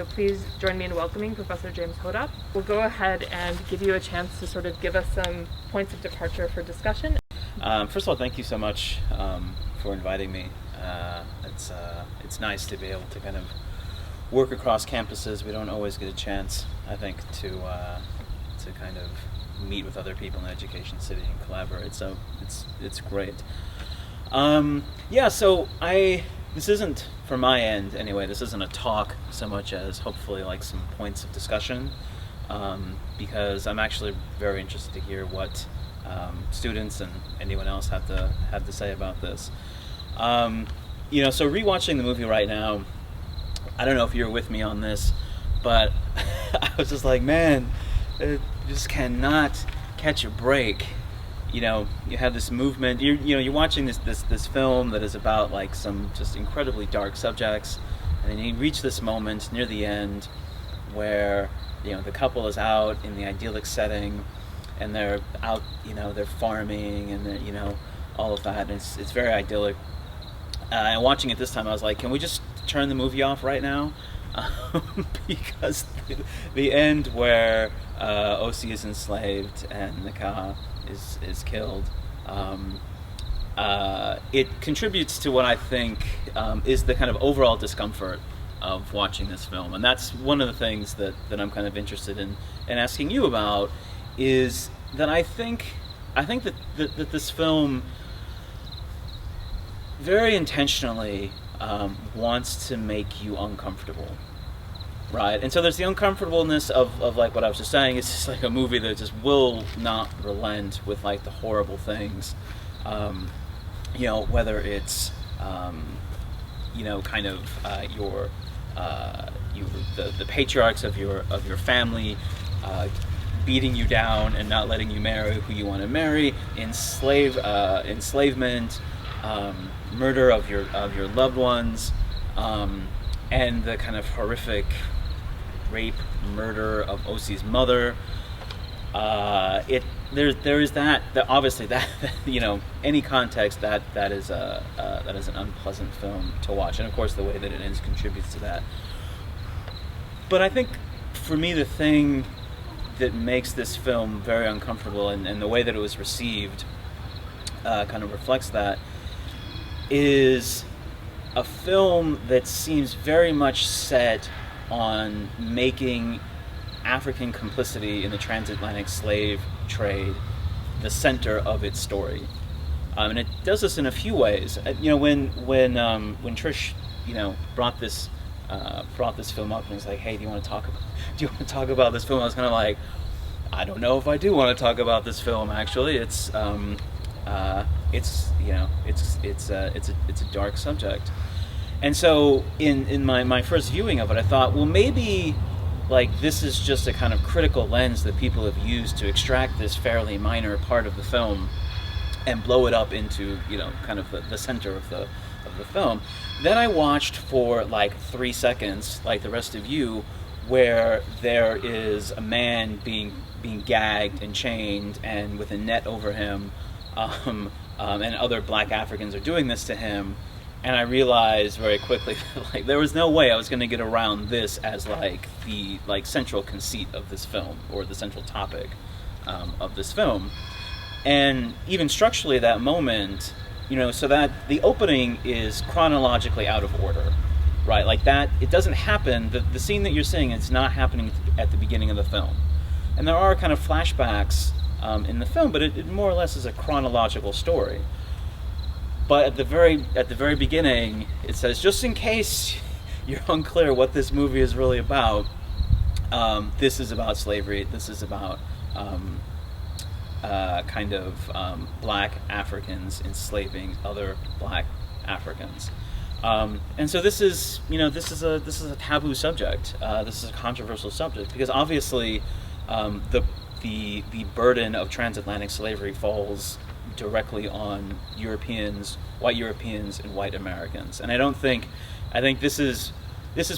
So please join me in welcoming Professor James Hodapp. We'll go ahead and give you a chance to sort of give us some points of departure for discussion. First of all, thank you so much for inviting me. It's nice to be able to kind of work across campuses. We don't always get a chance, I think, to kind of meet with other people in the education city and collaborate. So it's great. So this isn't, from my end anyway, this isn't a talk so much as hopefully like some points of discussion, because I'm actually very interested to hear what students and anyone else have to say about this. So rewatching the movie right now, I don't know if you're with me on this, but I was just like, man, it just cannot catch a break. You have this movement. You're watching this film that is about like some just incredibly dark subjects, and then you reach this moment near the end where the couple is out in the idyllic setting, and they're out, they're farming, and they're, all of that. And it's very idyllic. And watching it this time, I was like, can we just turn the movie off right now? Because the end where Osi is enslaved and Nakah is killed, it contributes to what I think is the kind of overall discomfort of watching this film. And that's one of the things that I'm kind of interested in asking you about, is that I think that this film very intentionally wants to make you uncomfortable, right? And so there's the uncomfortableness of like what I was just saying. It's just like a movie that just will not relent with like the horrible things, whether it's kind of the patriarchs of your family beating you down and not letting you marry who you want to marry, enslavement, murder of your loved ones, and the kind of horrific rape, murder of Osi's mother. There is that obviously that any context that is an unpleasant film to watch, and of course the way that it ends contributes to that. But I think for me the thing that makes this film very uncomfortable, and the way that it was received kind of reflects that, is a film that seems very much set on making African complicity in the transatlantic slave trade the center of its story, and it does this in a few ways. When Trish brought this film up and was like, "Hey, do you want to talk about this film?" I was kind of like, I don't know if I do want to talk about this film. Actually, it's a dark subject. And so in my first viewing of it, I thought, well, maybe like this is just a kind of critical lens that people have used to extract this fairly minor part of the film and blow it up into kind of the center of the film. Then I watched for like 3 seconds, like the rest of you, where there is a man being gagged and chained and with a net over him, and other black Africans are doing this to him. And I realized very quickly that like there was no way I was going to get around this as like the central conceit of this film, or the central topic of this film. And even structurally, that moment, so that the opening is chronologically out of order, right? Like that, it doesn't happen. The scene that you're seeing is not happening at the beginning of the film, and there are kind of flashbacks in the film, but it more or less is a chronological story. But at the very beginning, it says, just in case you're unclear what this movie is really about, this is about slavery. This is about black Africans enslaving other black Africans. And so this is a taboo subject. This is a controversial subject because obviously the burden of transatlantic slavery falls directly on white Europeans and white Americans. And I think this is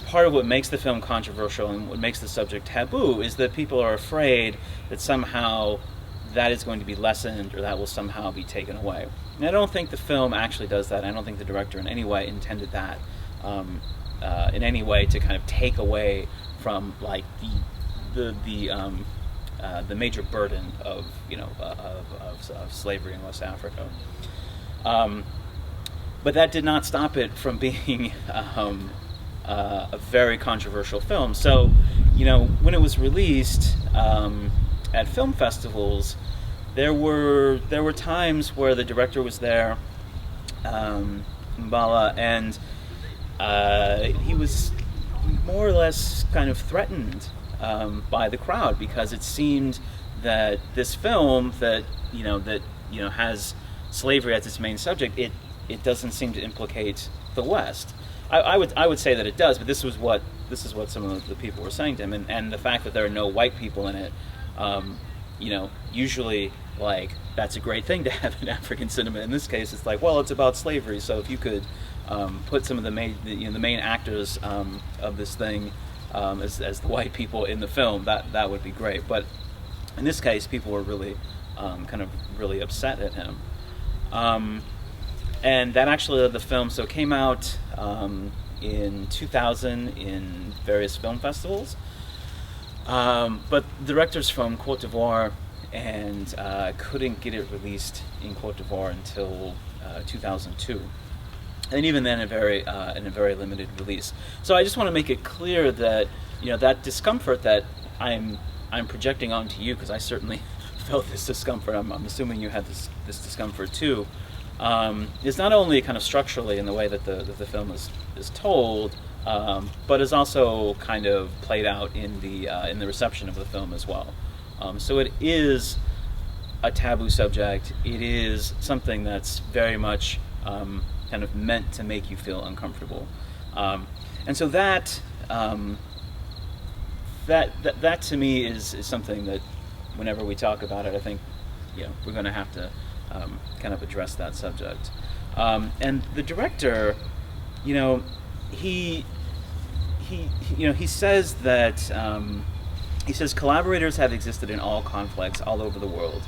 part of what makes the film controversial and what makes the subject taboo, is that people are afraid that somehow that is going to be lessened or that will somehow be taken away. And I don't think the film actually does that. I don't think the director in any way intended that. in any way to kind of take away from like the major burden of of slavery in West Africa. But that did not stop it from being a very controversial film. So, when it was released at film festivals, there were times where the director was there, Mbala, and he was more or less kind of threatened by the crowd, because it seemed that this film that has slavery as its main subject, it doesn't seem to implicate the West. I would say that it does, but this is what some of the people were saying to him, and the fact that there are no white people in it, usually like that's a great thing to have in African cinema. In this case, it's like, well, it's about slavery, so if you could put some of the main actors of this thing as the white people in the film, that would be great. But in this case, people were really really upset at him. And that actually the film came out in 2000 in various film festivals. But the director's from Cote d'Ivoire, and couldn't get it released in Cote d'Ivoire until 2002. And even then, in a very limited release. So I just want to make it clear that that discomfort that I'm projecting onto you, because I certainly felt this discomfort. I'm assuming you had this discomfort too. Is not only kind of structurally in the way that the film is told, but is also kind of played out in the reception of the film as well. So it is a taboo subject. It is something that's very much kind of meant to make you feel uncomfortable, and so that to me is something that whenever we talk about it, I think we're going to have to kind of address that subject. And the director, he says that he says collaborators have existed in all conflicts all over the world,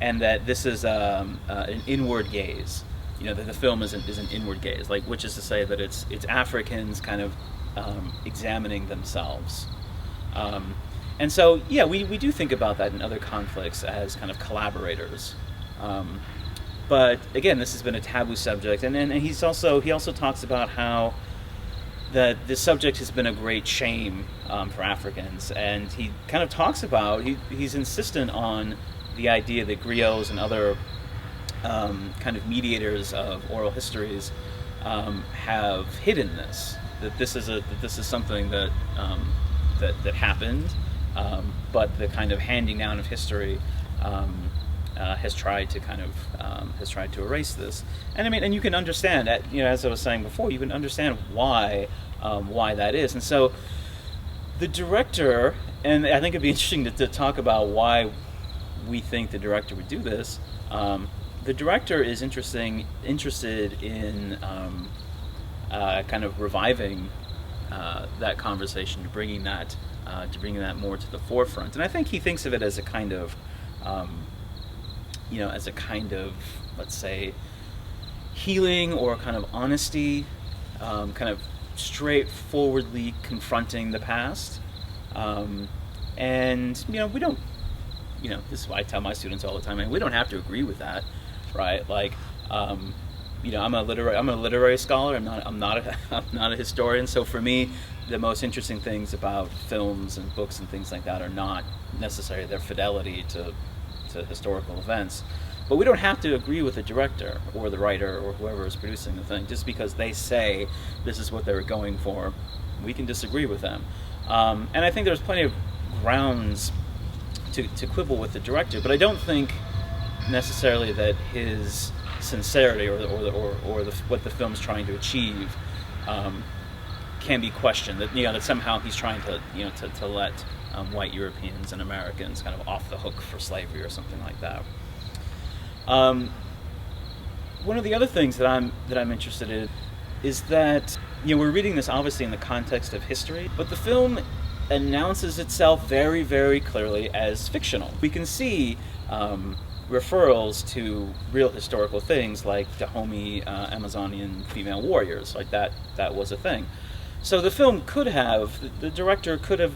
and that this is an inward gaze. That the film is an inward gaze, which is to say that it's Africans kind of examining themselves. And so, we do think about that in other conflicts as kind of collaborators. But again, this has been a taboo subject, and he also talks about how that this subject has been a great shame for Africans, and he kind of talks about he's insistent on the idea that griots and other kind of mediators of oral histories have hidden this, that this is something that happened, but the kind of handing down of history has tried to erase this. And I mean, and you can understand, as I was saying before, you can understand why that is. And so the director, and I think it'd be interesting to talk about why we think the director would do this. The director is interested in kind of reviving that conversation, to bringing that more to the forefront. And I think he thinks of it as a kind of let's say healing, or kind of honesty, kind of straightforwardly confronting the past. And we don't, this is what I tell my students all the time, and we don't have to agree with that, right? Like, I'm a literary scholar. I'm not a historian. So for me, the most interesting things about films and books and things like that are not necessarily their fidelity to historical events. But we don't have to agree with the director or the writer or whoever is producing the thing just because they say this is what they were going for. We can disagree with them, and I think there's plenty of grounds to quibble with the director. But I don't think necessarily that his sincerity or what the film's trying to achieve can be questioned. That somehow he's trying to let white Europeans and Americans kind of off the hook for slavery or something like that. One of the other things that I'm interested in is that we're reading this obviously in the context of history, but the film announces itself very, very clearly as fictional. We can see referrals to real historical things like Dahomey Amazonian female warriors, like that was a thing. So the film could have, the director could have,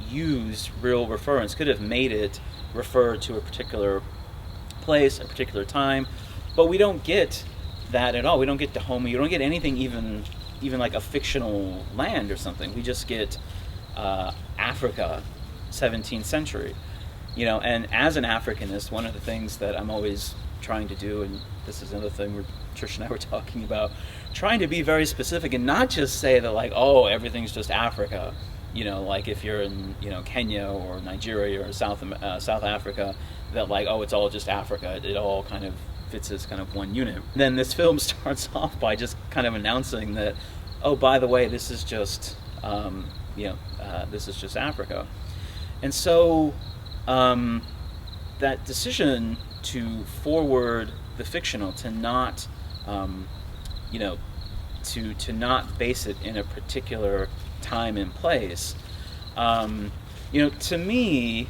used real reference, could have made it refer to a particular place, a particular time, but we don't get that at all. We don't get Dahomey, you don't get anything even like a fictional land or something. We just get Africa, 17th century. And as an Africanist, one of the things that I'm always trying to do, and this is another thing where Trish and I were talking about, trying to be very specific and not just say that like, oh, everything's just Africa. Like if you're in, Kenya or Nigeria or South Africa, that like, oh, it's all just Africa. It all kind of fits as kind of one unit. Then this film starts off by just kind of announcing that, oh, by the way, this is just, this is just Africa. And so that decision to forward the fictional, to not, to not base it in a particular time and place, to me,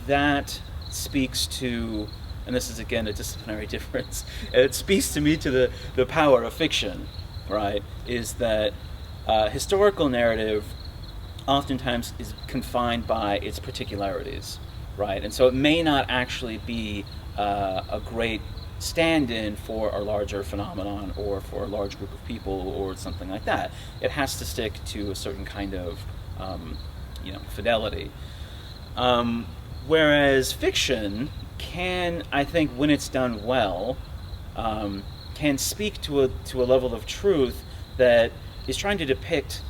that speaks to, and this is again a disciplinary difference, it speaks to me to the power of fiction, right? Is that historical narrative oftentimes is confined by its particularities, right? And so it may not actually be a great stand-in for a larger phenomenon or for a large group of people or something like that. It has to stick to a certain kind of fidelity. Whereas fiction can, I think, when it's done well, can speak to a level of truth that is trying to depict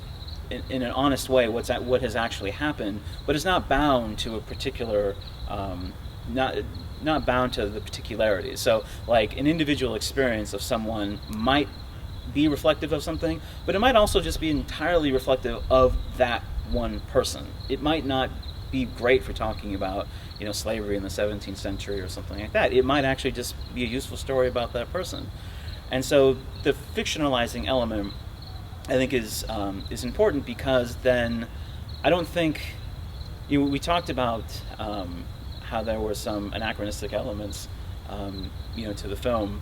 in an honest way what has actually happened, but is not bound to a particular, not bound to the particularities. So, like, an individual experience of someone might be reflective of something, but it might also just be entirely reflective of that one person. It might not be great for talking about, slavery in the 17th century or something like that. It might actually just be a useful story about that person. And so the fictionalizing element, I think, is important, because then I don't think, we talked about how there were some anachronistic elements, to the film,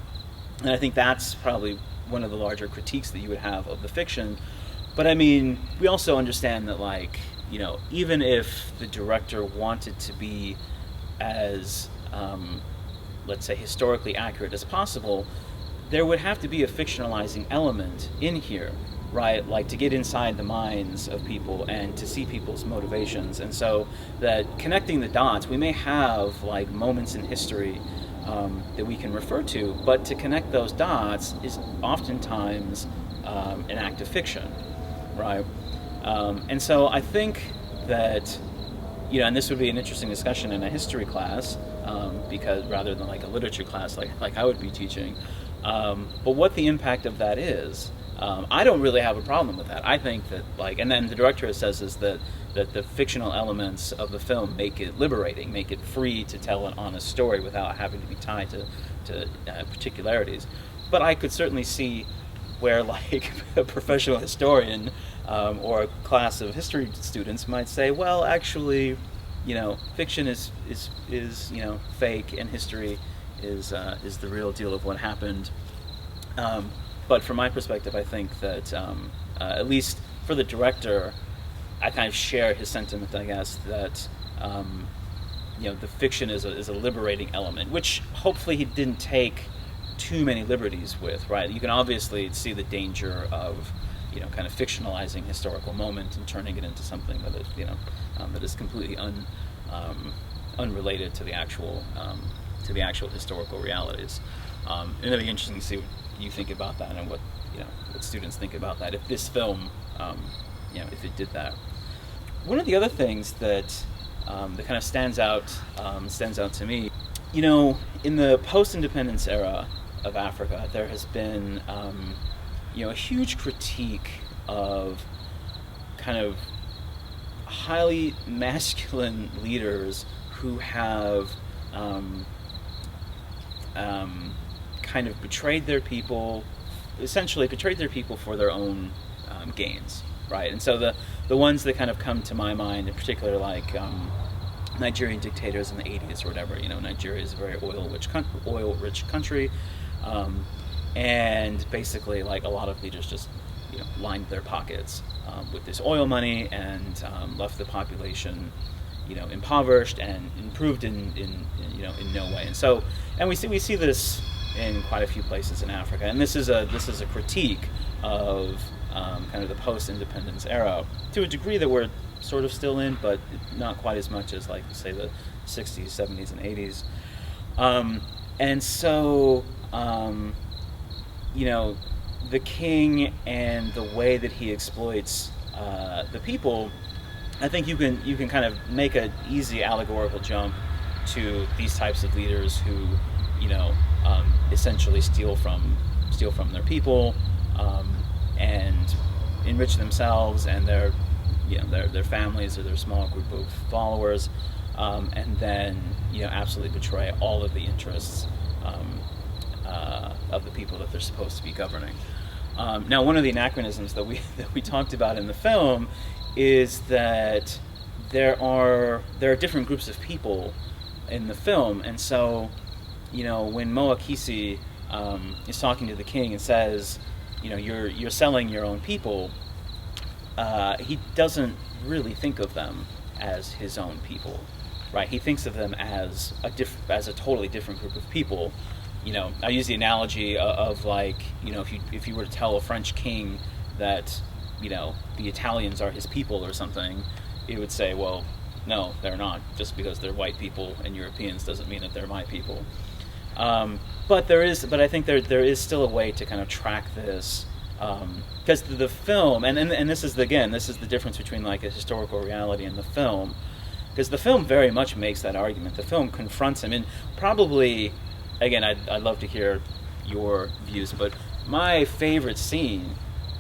and I think that's probably one of the larger critiques that you would have of the fiction. But I mean, we also understand that, like, even if the director wanted to be as, let's say, historically accurate as possible, there would have to be a fictionalizing element in here, right? Like, to get inside the minds of people and to see people's motivations. And so that connecting the dots, we may have like moments in history that we can refer to, but to connect those dots is oftentimes an act of fiction, right? And so I think that, and this would be an interesting discussion in a history class, because rather than like a literature class like I would be teaching, but what the impact of that is. I don't really have a problem with that. I think that, like, and then the director says is that the fictional elements of the film make it liberating, make it free to tell an honest story without having to be tied to particularities. But I could certainly see where, like, a professional historian or a class of history students might say, well, actually, fiction is fake, and history is the real deal of what happened. But from my perspective, I think that, at least for the director, I kind of share his sentiment, I guess, that the fiction is a liberating element, which hopefully he didn't take too many liberties with, right? You can obviously see the danger of, kind of fictionalizing historical moment and turning it into something that is, that is completely unrelated to the actual historical realities. And it'll be interesting to see what you think about that and what students think about that if this film, if it did that. One of the other things that kind of stands out to me, in the post-independence era of Africa, there has been a huge critique of kind of highly masculine leaders who have kind of betrayed their people for their own gains, right? And so the ones that kind of come to my mind in particular, like Nigerian dictators in the 80s or whatever. Nigeria is a very oil-rich country, and basically, like, a lot of leaders just lined their pockets with this oil money and left the population impoverished and improved in no way. And we see this in quite a few places in Africa. And this is a critique of kind of the post-independence era to a degree that we're sort of still in, but not quite as much as, like, say, the 60s, 70s, and 80s. And so, the king and the way that he exploits the people, I think you can kind of make an easy allegorical jump to these types of leaders who, essentially steal from their people, and enrich themselves and their families or their small group of followers, and then absolutely betray all of the interests of the people that they're supposed to be governing. Now, one of the anachronisms that we talked about in the film is that there are different groups of people in the film, and so when Moa Kisi is talking to the king and says, you're selling your own people, he doesn't really think of them as his own people, right? He thinks of them as a totally different group of people. I use the analogy of like, if you were to tell a French king that, the Italians are his people or something, he would say, well, no, they're not. Just because they're white people and Europeans doesn't mean that they're my people. But I think there is still a way to kind of track this, because the film, and this is the difference between, like, a historical reality and the film, because the film very much makes that argument. The film confronts him, and probably, again, I'd love to hear your views, but my favorite scene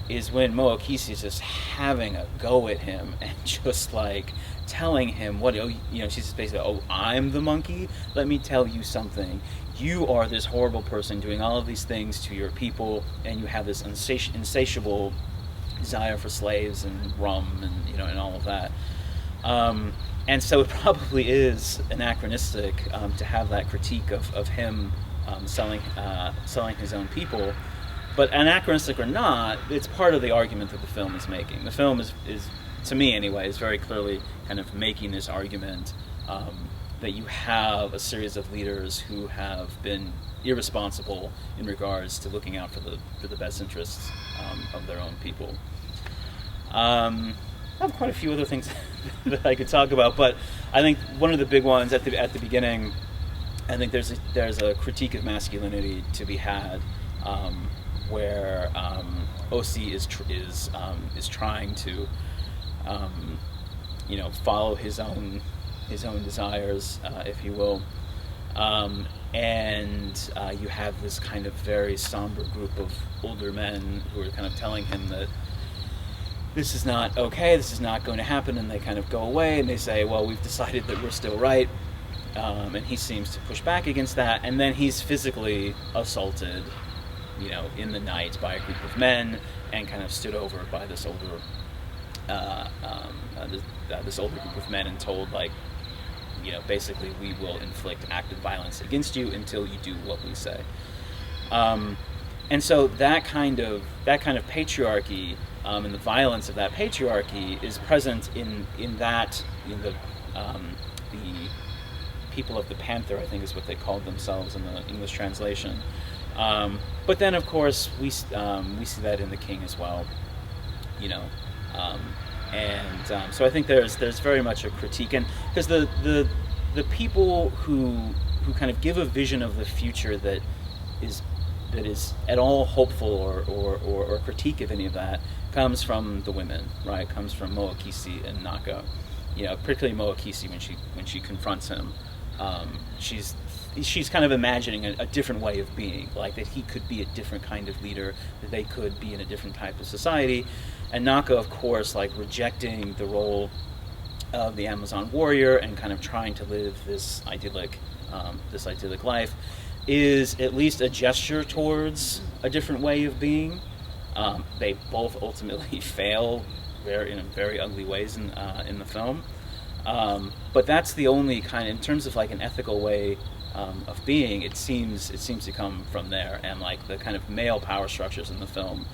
is when Moa Kisi is just having a go at him and just, like, telling him she's just basically, I'm the monkey? Let me tell you something. You are this horrible person doing all of these things to your people, and you have this insatiable desire for slaves and rum and, and all of that. And so it probably is anachronistic to have that critique of him selling his own people. But anachronistic or not, it's part of the argument that the film is making. The film is to me anyway, is very clearly kind of making this argument that you have a series of leaders who have been irresponsible in regards to looking out for the best interests of their own people. I have quite a few other things that I could talk about, but I think one of the big ones at the beginning, I think there's a critique of masculinity to be had, where OC is trying to follow his own desires, if you will, and you have this kind of very somber group of older men who are kind of telling him that this is not okay, this is not going to happen, and they kind of go away and they say, well, we've decided that we're still right, and he seems to push back against that, and then he's physically assaulted, in the night by a group of men, and kind of stood over by this older group of men and told, like, basically, we will inflict active violence against you until you do what we say. And so that kind of patriarchy, and the violence of that patriarchy is present in the people of the Panther, I think is what they called themselves in the English translation. But then, of course, we see that in the king as well, so I think there's very much a critique, and because the people who kind of give a vision of the future that is at all hopeful or critique of any of that comes from the women, right? Comes from Moa Kisi and Naka, particularly Moa Kisi when she confronts him. She's kind of imagining a different way of being, like that he could be a different kind of leader, that they could be in a different type of society. And Naka, of course, like rejecting the role of the Amazon warrior and kind of trying to live this idyllic life, is at least a gesture towards a different way of being. They both ultimately fail in very ugly ways in the film. But that's the only kind of, in terms of like an ethical way of being, it seems to come from there. And like the kind of male power structures in the film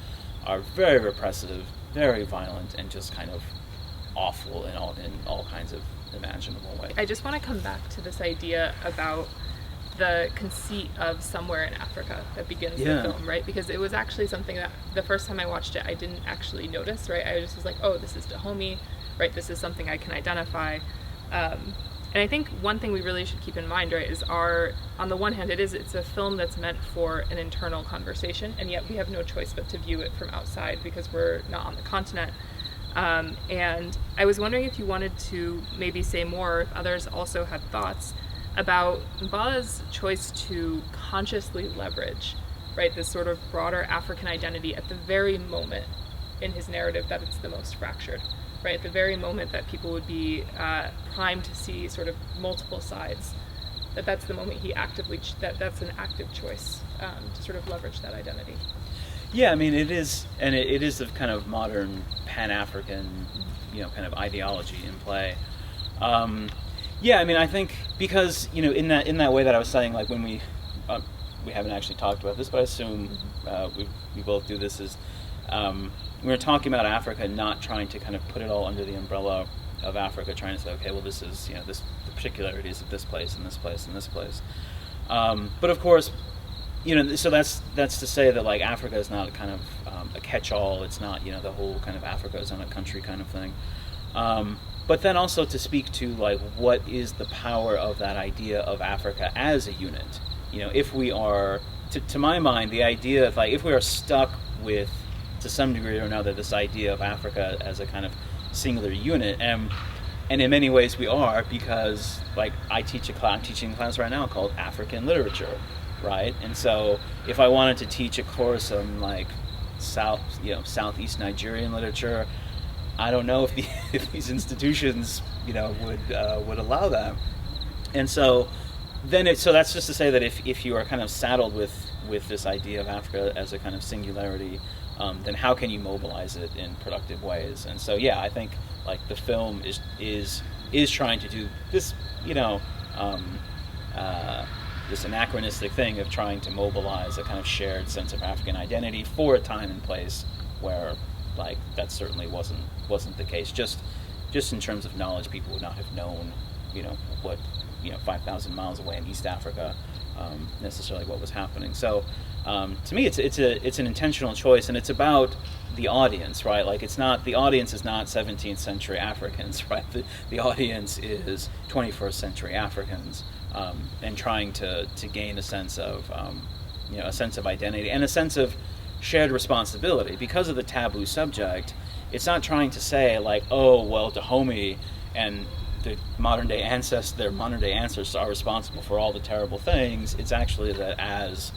are very repressive, very violent, and just kind of awful in all kinds of imaginable ways. I just want to come back to this idea about the conceit of somewhere in Africa that begins the film, right? Because it was actually something that the first time I watched it, I didn't actually notice, right? I just was like, oh, this is Dahomey, right? This is something I can identify. And I think one thing we really should keep in mind, right, is on the one hand, it's a film that's meant for an internal conversation, and yet we have no choice but to view it from outside because we're not on the continent. And I was wondering if you wanted to maybe say more, if others also had thoughts about Mbala's choice to consciously leverage, right, this sort of broader African identity at the very moment in his narrative that it's the most fractured, right, at the very moment that people would be primed to see sort of multiple sides, that's the moment he that's an active choice to sort of leverage that identity. Yeah, I mean, it is the kind of modern Pan-African, kind of ideology in play. Yeah, I mean, I think because in that way that I was saying, like when we haven't actually talked about this, but I assume we both do this, is we were talking about Africa, not trying to kind of put it all under the umbrella of Africa, trying to say, okay, well, this is the particularities of this place and this place and this place. But of course, so that's to say that like Africa is not kind of a catch-all. It's not the whole kind of Africa is on a country kind of thing. But then also to speak to like what is the power of that idea of Africa as a unit. If we are, to my mind, the idea of like if we are stuck with, to some degree or another, this idea of Africa as a kind of singular unit, and in many ways we are, because like I'm teaching a class right now called African Literature, right? And so if I wanted to teach a course on like Southeast Nigerian literature, I don't know if these institutions would allow that. And so so that's just to say that if you are kind of saddled with this idea of Africa as a kind of singularity, then how can you mobilize it in productive ways? And so yeah, I think like the film is trying to do this this anachronistic thing of trying to mobilize a kind of shared sense of African identity for a time and place where like that certainly wasn't the case. Just in terms of knowledge, people would not have known, what 5,000 miles away in East Africa, necessarily what was happening. So to me, it's an intentional choice, and it's about the audience, right? Like the audience is not 17th century Africans, right? The audience is 21st century Africans, and trying to gain a sense of identity and a sense of shared responsibility. Because of the taboo subject, it's not trying to say like, oh, well, Dahomey and their modern day ancestors are responsible for all the terrible things. It's actually that as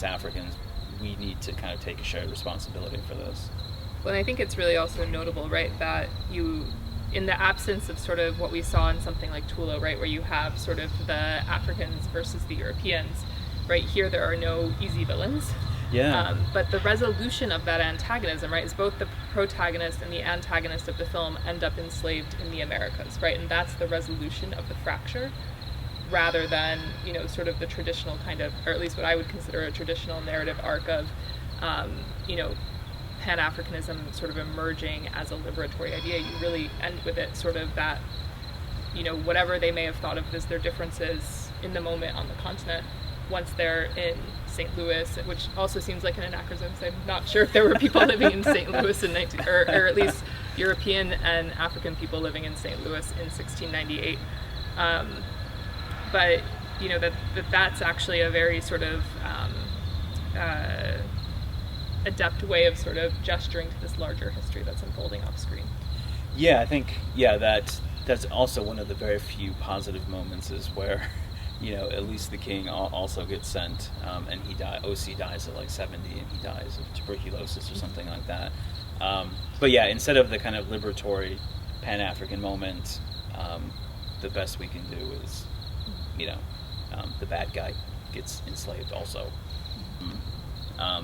Africans, we need to kind of take a shared responsibility for this. Well, I think it's really also notable, right, that in the absence of sort of what we saw in something like Tula, right, where you have sort of the Africans versus the Europeans, right, here there are no easy villains. Yeah. But the resolution of that antagonism, right, is both the protagonist and the antagonist of the film end up enslaved in the Americas, right, and that's the resolution of the fracture, rather than, sort of the traditional kind of, or at least what I would consider a traditional narrative arc of, Pan-Africanism sort of emerging as a liberatory idea. You really end with it sort of that, whatever they may have thought of as their differences in the moment on the continent, once they're in St. Louis, which also seems like an anachronism, so I'm not sure if there were people living in St. Louis in or at least European and African people living in St. Louis in 1698. But that's actually a very sort of adept way of sort of gesturing to this larger history that's unfolding off screen. Yeah, I think that's also one of the very few positive moments, is where at least the king also gets sent, and OC dies at like 70, and he dies of tuberculosis or something like that. But yeah, instead of the kind of liberatory Pan-African moment, the best we can do is, the bad guy gets enslaved also.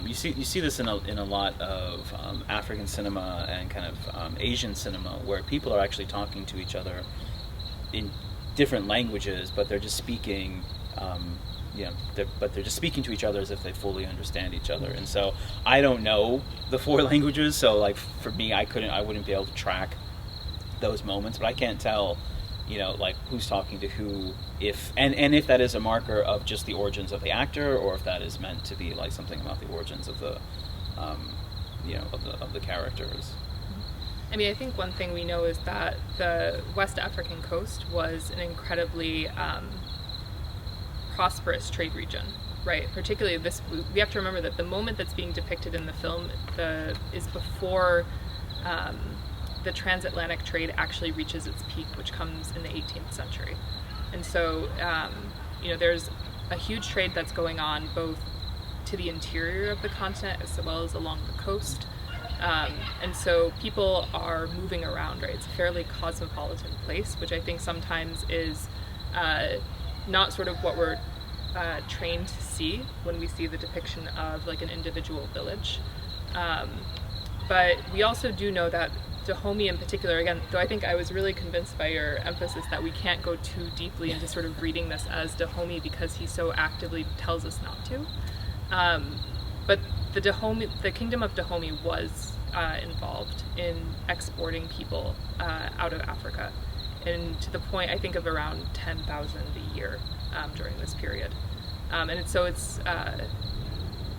you see this in a lot of African cinema and kind of Asian cinema, where people are actually talking to each other in different languages, but they're just speaking. They're just speaking to each other as if they fully understand each other. And so I don't know the 4 languages, so like for me, I wouldn't be able to track those moments, but I can't tell, like who's talking to who, if that is a marker of just the origins of the actor, or if that is meant to be like something about the origins of the, of the characters. I mean, I think one thing we know is that the West African coast was an incredibly prosperous trade region, right? Particularly we have to remember that the moment that's being depicted in the film is before the transatlantic trade actually reaches its peak, which comes in the 18th century. And so, there's a huge trade that's going on both to the interior of the continent as well as along the coast. And so people are moving around, right? It's a fairly cosmopolitan place, which I think sometimes is not sort of what we're trained to see when we see the depiction of like an individual village. But we also do know that Dahomey in particular, again, though I think I was really convinced by your emphasis that we can't go too deeply into sort of reading this as Dahomey because he so actively tells us not to. But the kingdom of Dahomey was involved in exporting people out of Africa, and to the point I think of around 10,000 a year during this period. And so it's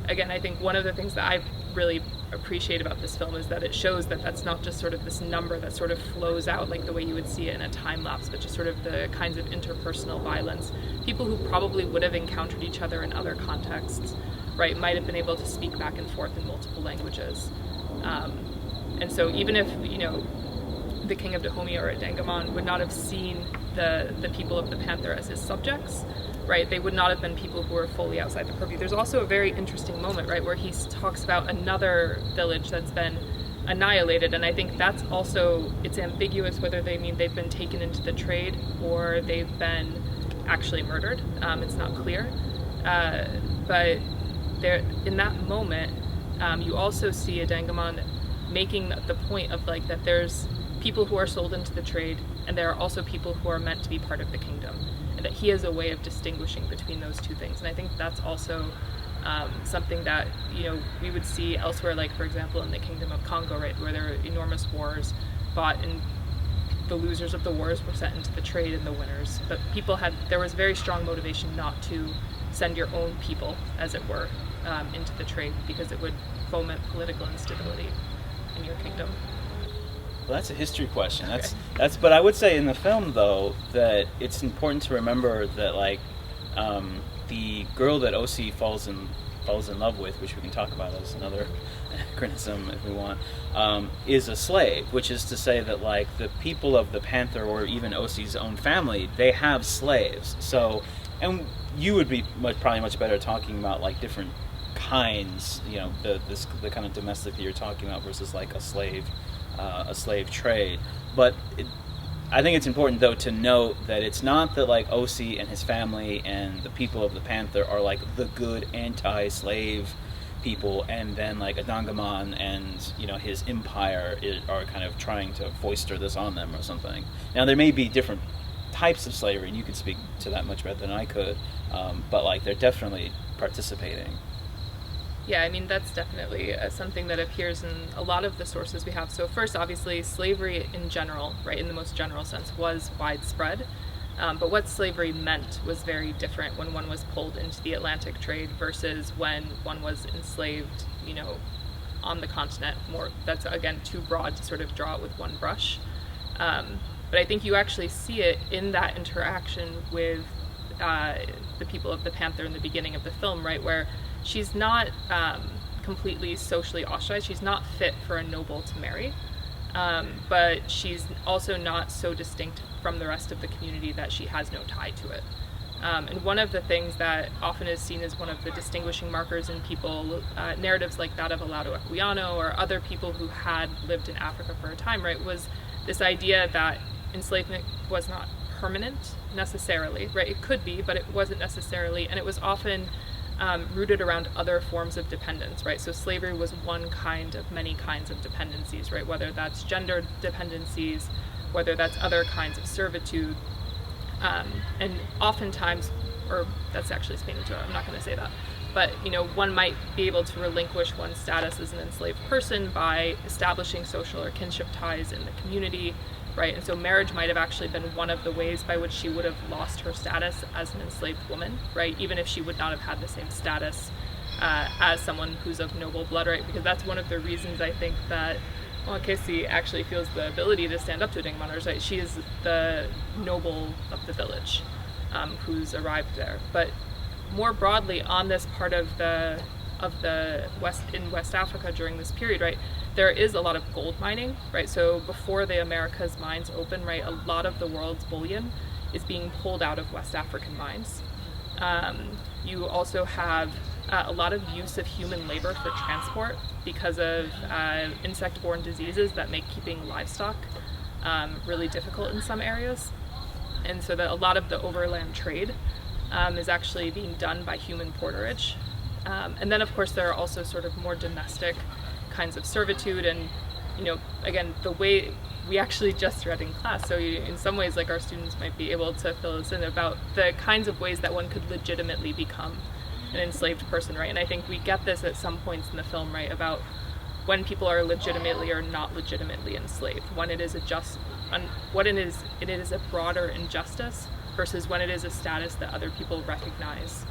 again, I think one of the things that I really appreciate about this film is that it shows that that's not just sort of this number that sort of flows out like the way you would see it in a time lapse, but just sort of the kinds of interpersonal violence. People who probably would have encountered each other in other contexts, right, might have been able to speak back and forth in multiple languages. And so even if, the king of Dahomey or Adanggaman would not have seen the people of the Panther as his subjects, right, they would not have been people who were fully outside the purview. There's also a very interesting moment, right, where he talks about another village that's been annihilated, and I think that's also, it's ambiguous whether they mean they've been taken into the trade or they've been actually murdered. It's not clear. But there, in that moment, you also see Adanggaman making the point of like that there's people who are sold into the trade, and there are also people who are meant to be part of the kingdom, and that he has a way of distinguishing between those two things. And I think that's also something that we would see elsewhere, like for example in the Kingdom of Congo, right, where there are enormous wars fought, and the losers of the wars were sent into the trade and the winners. But there was very strong motivation not to send your own people, as it were, into the trade, because it would foment political instability in your kingdom. Well, that's a history question. Okay. But I would say in the film though that it's important to remember that like the girl that O.C. falls in love with, which we can talk about as another anachronism if we want, is a slave, which is to say that like the people of the Panther or even O.C.'s own family, they have slaves. So, and you would be probably much better talking about like different kinds, the kind of domestic that you're talking about versus like a slave trade. But I think it's important though to note that it's not that like O.C. and his family and the people of the Panther are like the good anti-slave people, and then like Adanggaman and his empire are kind of trying to foister this on them or something. Now there may be different types of slavery, and you could speak to that much better than I could, but like they're definitely participating. Yeah, I mean, that's definitely something that appears in a lot of the sources we have. So first, obviously, slavery in general, right, in the most general sense, was widespread. But what slavery meant was very different when one was pulled into the Atlantic trade versus when one was enslaved, on the continent. That's, again, too broad to sort of draw it with one brush. But I think you actually see it in that interaction with the people of the Panther in the beginning of the film, right, where she's not completely socially ostracized. She's not fit for a noble to marry, but she's also not so distinct from the rest of the community that she has no tie to it. And one of the things that often is seen as one of the distinguishing markers in people, narratives like that of Olaudah Equiano or other people who had lived in Africa for a time, right, was this idea that enslavement was not permanent necessarily, right? It could be, but it wasn't necessarily, and it was often rooted around other forms of dependence, right? So slavery was one kind of many kinds of dependencies, right? Whether that's gender dependencies, whether that's other kinds of servitude, and oftentimes, or that's actually Spain and Georgia, I'm not going to say that, but one might be able to relinquish one's status as an enslaved person by establishing social or kinship ties in the community, right? And so marriage might have actually been one of the ways by which she would have lost her status as an enslaved woman, right? Even if she would not have had the same status as someone who's of noble blood, right? Because that's one of the reasons I think that Casey actually feels the ability to stand up to Adanggaman, right? She is the noble of the village who's arrived there. But more broadly, on this part of the West Africa during this period, right, there is a lot of gold mining, right? So before the Americas mines open, right, a lot of the world's bullion is being pulled out of West African mines. You also have a lot of use of human labor for transport because of insect-borne diseases that make keeping livestock really difficult in some areas. And so that a lot of the overland trade is actually being done by human porterage. And then, of course, there are also sort of more domestic kinds of servitude. And, again, the way we actually just read in class, so in some ways, like, our students might be able to fill us in about the kinds of ways that one could legitimately become an enslaved person, right? And I think we get this at some points in the film, right, about when people are legitimately or not legitimately enslaved, when it is it is a broader injustice versus when it is a status that other people recognize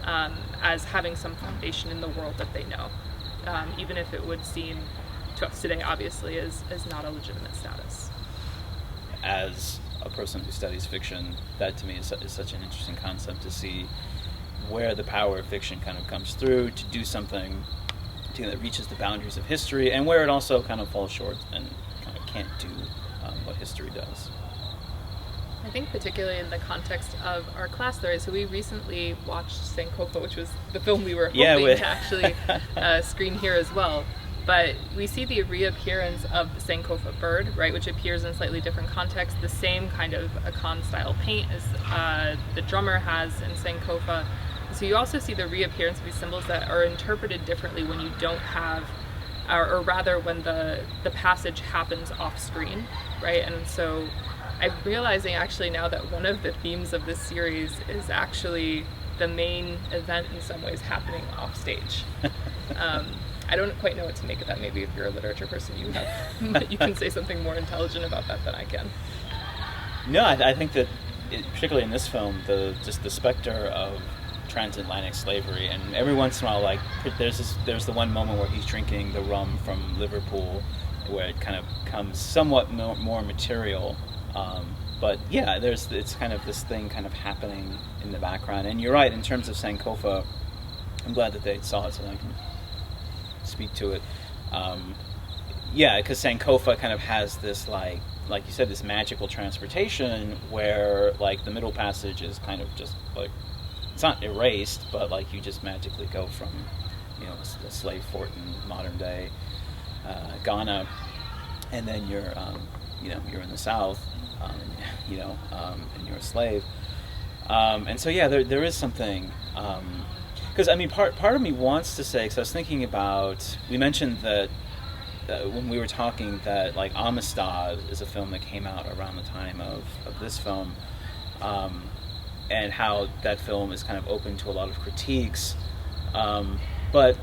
as having some foundation in the world that they know, even if it would seem to us today, obviously, as not a legitimate status. As a person who studies fiction, that to me is such an interesting concept, to see where the power of fiction kind of comes through to do something that reaches the boundaries of history, and where it also kind of falls short and kind of can't do what history does. I think particularly in the context of our class there, so we recently watched Sankofa, which was the film we were hoping to actually screen here as well. But we see the reappearance of the Sankofa bird, right, which appears in slightly different context, the same kind of Akan style paint as the drummer has in Sankofa. So you also see the reappearance of these symbols that are interpreted differently when you don't have, or rather when the passage happens off screen, right? And so I'm realizing actually now that one of the themes of this series is actually the main event in some ways happening off stage. I don't quite know what to make of that. Maybe if you're a literature person, you can say something more intelligent about that than I can. No, I think that particularly in this film, the specter of transatlantic slavery, and every once in a while, like there's the one moment where he's drinking the rum from Liverpool, where it kind of becomes somewhat more material. But yeah, it's kind of this thing kind of happening in the background. And you're right, in terms of Sankofa, I'm glad that they saw it so that I can speak to it. Yeah, because Sankofa kind of has this, like you said, this magical transportation where, like, the Middle Passage is kind of just, like, it's not erased, but, like, you just magically go from, a slave fort in modern day Ghana, and then you're in the South, and you're a slave. And so, yeah, there is something, because, part of me wants to say, because I was thinking about, we mentioned that when we were talking that, like, Amistad is a film that came out around the time of this film, and how that film is kind of open to a lot of critiques. But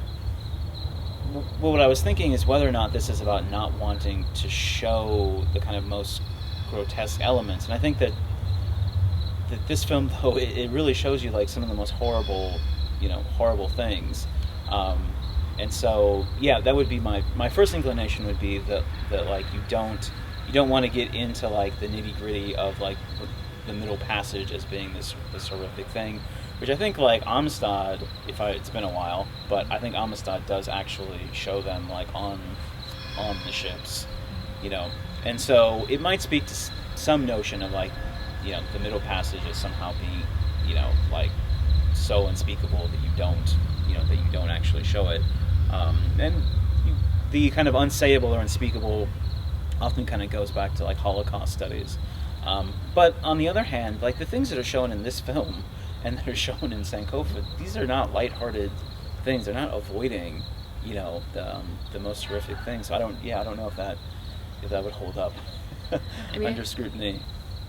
what I was thinking is whether or not this is about not wanting to show the kind of most grotesque elements. And I think that this film, though, it really shows you, like, some of the most horrible things. And so, yeah, that would be my first inclination would be that like you don't want to get into, like, the nitty gritty of, like, the Middle Passage as being this horrific thing, which I think, like, Amistad, it's been a while, but I think Amistad does actually show them, like, on the ships, and so it might speak to some notion of, like, the Middle Passage as somehow being, like, so unspeakable that you don't actually show it. And the kind of unsayable or unspeakable often kind of goes back to, like, Holocaust studies. But on the other hand, like, the things that are shown in this film, and that are shown in Sankofa, these are not lighthearted things. They're not avoiding, the most horrific things. So I don't know if that would hold up under scrutiny.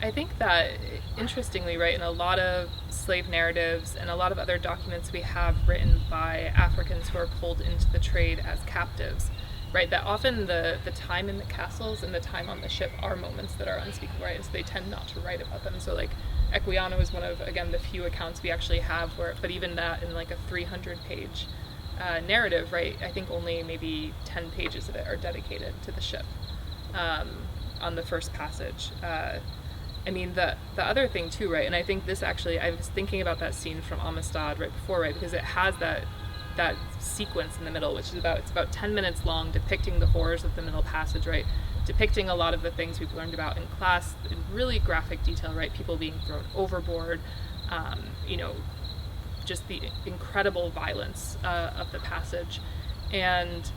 I think that, interestingly, right, in a lot of slave narratives and a lot of other documents we have written by Africans who are pulled into the trade as captives, right, that often the time in the castles and the time on the ship are moments that are unspeakable, right, and so they tend not to write about them. So, like, Equiano is one of, again, the few accounts we actually have but even that in, like, a 300-page narrative, right, I think only maybe 10 pages of it are dedicated to the ship on the first passage. I mean, the other thing too, right, and I think this actually, I was thinking about that scene from Amistad right before, right, because it has that sequence in the middle, which is it's about 10 minutes long, depicting the horrors of the Middle Passage, right, depicting a lot of the things we've learned about in class in really graphic detail, right, people being thrown overboard, just the incredible violence of the passage, and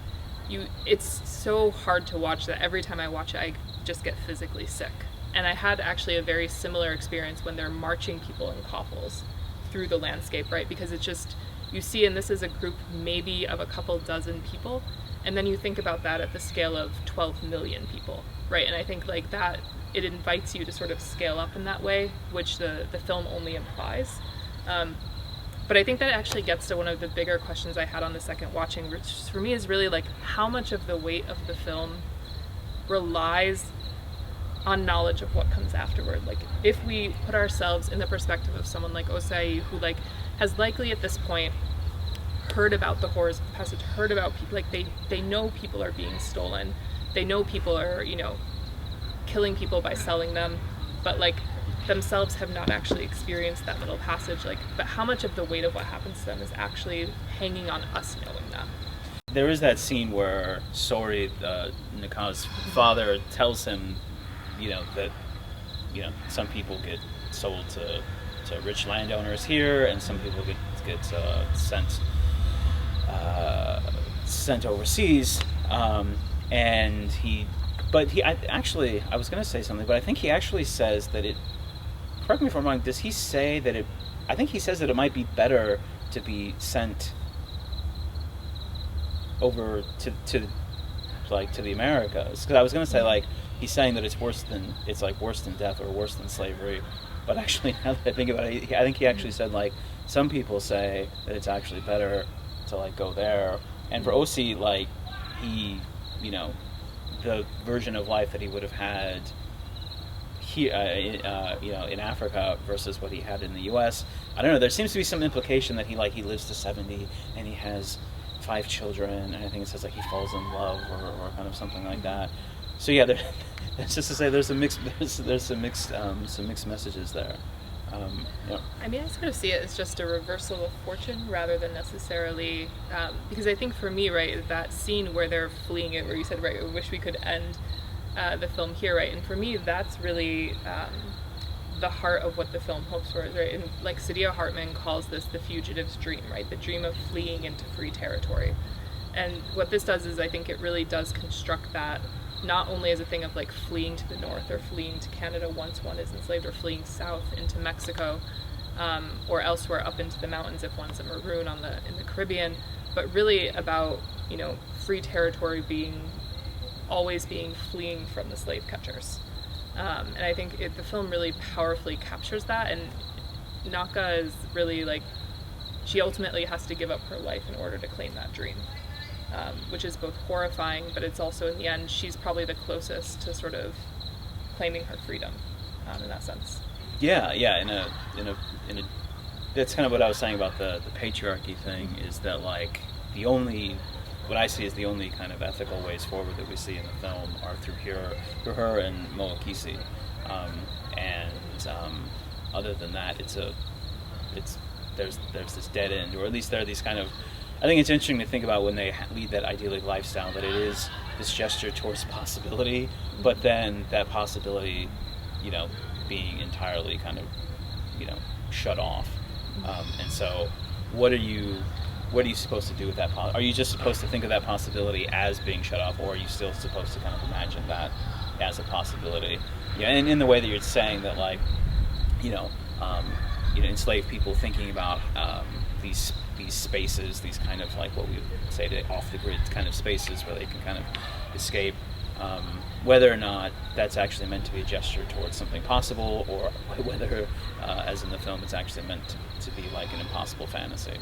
it's so hard to watch that every time I watch it, I just get physically sick. And I had actually a very similar experience when they're marching people in coffles through the landscape, right? Because it's just, you see, and this is a group maybe of a couple dozen people, and then you think about that at the scale of 12 million people, right? And I think like that, it invites you to sort of scale up in that way, which the film only implies. But I think that actually gets to one of the bigger questions I had on the second watching, which for me is really like how much of the weight of the film relies on knowledge of what comes afterward. Like if we put ourselves in the perspective of someone like Osei, who like has likely at this point heard about the horrors of the passage, heard about people, like they know people are being stolen, they know people are, killing people by selling them, but like themselves have not actually experienced that Middle Passage, like, but how much of the weight of what happens to them is actually hanging on us knowing that? There is that scene where Sori, Naka's father, tells him that some people get sold to rich landowners here, and some people get sent overseas. And I was going to say something, but I think he actually says that it. Correct me if I'm wrong. Does he say that it? I think he says that it might be better to be sent over to the Americas. Because I was going to say like. He's saying that it's worse than death or worse than slavery, but actually now that I think about it, I think he actually said like some people say that it's actually better to like go there. And for Osi, like he, the version of life that he would have had here, in Africa versus what he had in the U.S. I don't know. There seems to be some implication that he lives to 70 and he has 5 children, and I think it says like he falls in love or kind of something like that. So yeah, that's just to say there's some mixed messages there. I mean, I sort of see it as just a reversal of fortune rather than necessarily because I think for me, right, that scene where they're fleeing it, where you said, right, I wish we could end the film here, right, and for me that's really the heart of what the film hopes for, right? And like Saidiya Hartman calls this the fugitive's dream, right? The dream of fleeing into free territory. And what this does is I think it really does construct that not only as a thing of like fleeing to the north or fleeing to Canada once one is enslaved, or fleeing south into Mexico or elsewhere up into the mountains if one's a maroon in the Caribbean, but really about free territory always being fleeing from the slave catchers. And I think the film really powerfully captures that, and Naka is really like, she ultimately has to give up her life in order to claim that dream. Which is both horrifying, but it's also in the end she's probably the closest to sort of claiming her freedom in that sense. Yeah. In a that's kind of what I was saying about the patriarchy thing, is that like what I see as the only kind of ethical ways forward that we see in the film are through her and Moakisi, and other than that, there's this dead end, or at least there are these kind of. I think it's interesting to think about when they lead that idyllic lifestyle, that it is this gesture towards possibility, but then that possibility, being entirely kind of, shut off. And so, what are you supposed to do with that? Are you just supposed to think of that possibility as being shut off, or are you still supposed to kind of imagine that as a possibility? Yeah, and in the way that you're saying that, like, enslaved people thinking about these spaces, these kind of like what we would say to off the grid kind of spaces where they can kind of escape. Whether or not that's actually meant to be a gesture towards something possible, or whether, as in the film, it's actually meant to be like an impossible fantasy.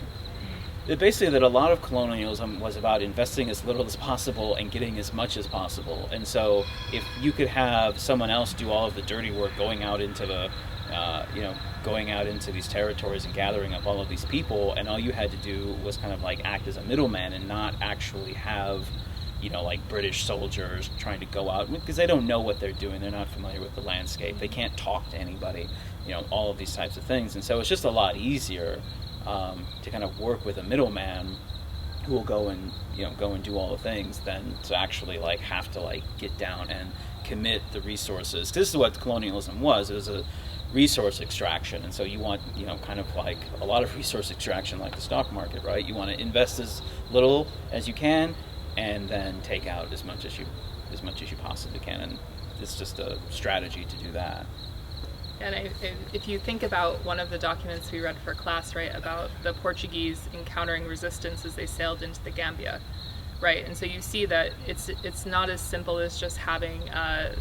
Basically, that a lot of colonialism was about investing as little as possible and getting as much as possible. And so, if you could have someone else do all of the dirty work, going out into these territories and gathering up all of these people, and all you had to do was kind of like act as a middleman and not actually have, like British soldiers trying to go out, because they don't know what they're doing. They're not familiar with the landscape. They can't talk to anybody, all of these types of things. And so it's just a lot easier to kind of work with a middleman who will go and do all the things than to actually like have to like get down and commit the resources. This is what colonialism was. It was a resource extraction. And so you want, kind of like a lot of resource extraction like the stock market, right? You want to invest as little as you can and then take out as much as you possibly can, and it's just a strategy to do that. And if you think about one of the documents we read for class, right, about the Portuguese encountering resistance as they sailed into the Gambia, right, and so you see that it's not as simple as just having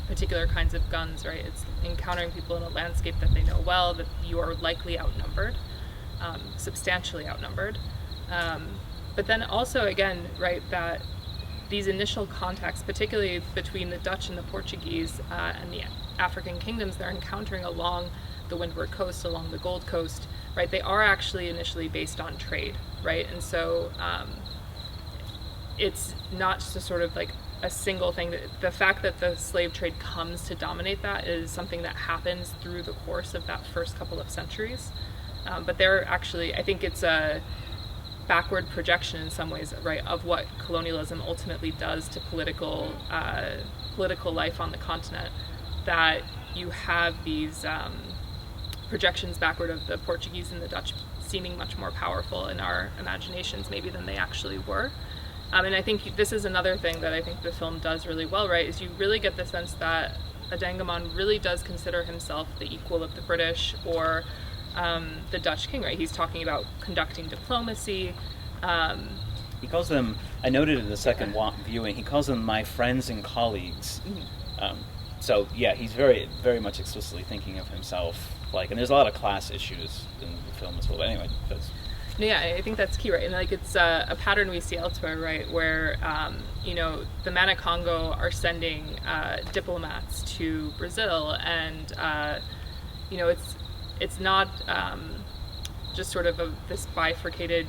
particular kinds of guns, right? It's encountering people in a landscape that they know well, that you are likely outnumbered, substantially outnumbered, but then also again, right, that these initial contacts, particularly between the Dutch and the Portuguese and the African kingdoms they're encountering along the Windward Coast, along the Gold Coast, right, they are actually initially based on trade, right? And so it's not just a sort of like a single thing. The fact that the slave trade comes to dominate that is something that happens through the course of that first couple of centuries. But they're actually, I think it's a backward projection in some ways, right, of what colonialism ultimately does to political life on the continent, that you have these projections backward of the Portuguese and the Dutch seeming much more powerful in our imaginations maybe than they actually were. And I think this is another thing that I think the film does really well, right, is you really get the sense that Adanggaman really does consider himself the equal of the British or the Dutch king, right? He's talking about conducting diplomacy. He calls them, I noted in the second viewing, he calls them my friends and colleagues. Mm-hmm. So yeah, he's very, very much explicitly thinking of himself, like, and there's a lot of class issues in the film as well. But anyway, yeah, I think that's key, right? And like it's a pattern we see elsewhere, right, where the Man Congo are sending diplomats to Brazil, and it's not just sort of this bifurcated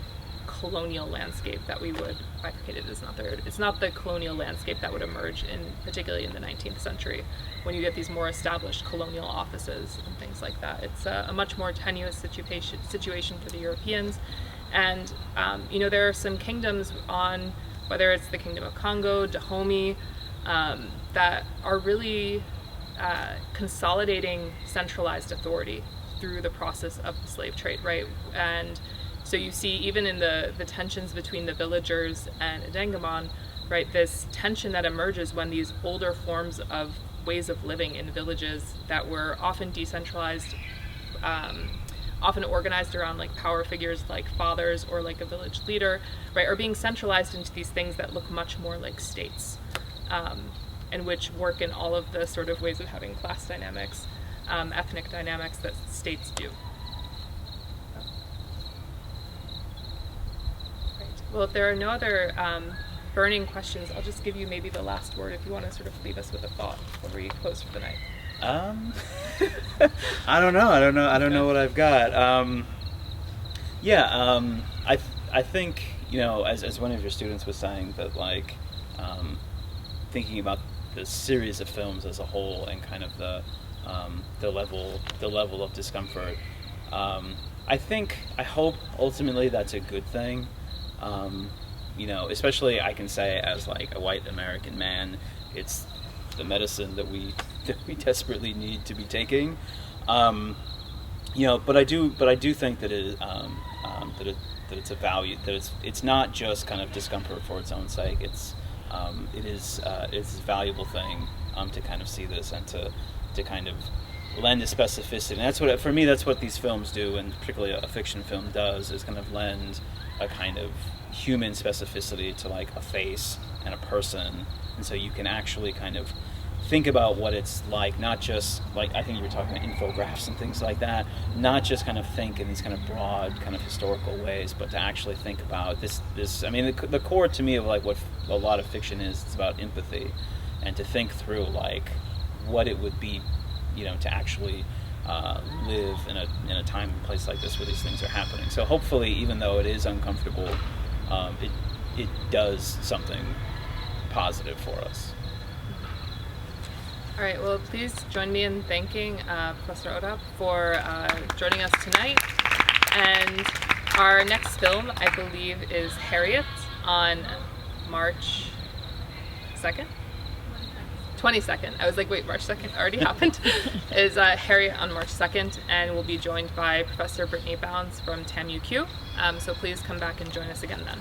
colonial landscape that we would, bifurcated is not there, it's not the colonial landscape that would emerge particularly in the 19th century when you get these more established colonial offices and things like that. It's a much more tenuous situation for the Europeans. And there are some kingdoms on, whether it's the Kingdom of Congo, Dahomey, that are really consolidating centralized authority through the process of the slave trade, right? And so you see, even in the tensions between the villagers and Adanggaman, right, this tension that emerges when these older forms of ways of living in villages that were often decentralized, often organized around like power figures like fathers or like a village leader, right, are being centralized into these things that look much more like states, and which work in all of the sort of ways of having class dynamics, ethnic dynamics that states do. Right. Well, if there are no other burning questions, I'll just give you maybe the last word if you want to sort of leave us with a thought before we close for the night. I don't know what I've got. I think, as one of your students was saying, that like thinking about the series of films as a whole and kind of the level of discomfort, I hope ultimately that's a good thing. Especially I can say as like a white American man, it's the medicine that we desperately need to be taking. But I do think that that it's a value, that it's not just kind of discomfort for its own sake. It's a valuable thing to kind of see this and to kind of lend a specificity. And that's what, for me, that's what these films do, and particularly a fiction film does, is kind of lend a kind of human specificity to like a face and a person. And so you can actually kind of think about what it's like, not just like, I think you were talking about infographics and things like that, not just kind of think in these kind of broad kind of historical ways, but to actually think about this I mean, the core to me of like what a lot of fiction is, it's about empathy, and to think through like what it would be, you know, to actually live in a time and place like this where these things are happening. So hopefully, even though it is uncomfortable, it does something positive for us. All right, well, please join me in thanking Professor Hodapp for joining us tonight. And our next film, I believe, is Harriet on March 2nd? 22nd. I was like, wait, March 2nd already happened. Is Harriet on March 2nd, and we'll be joined by Professor Brittany Bounds from TAMU-Q. So please come back and join us again then.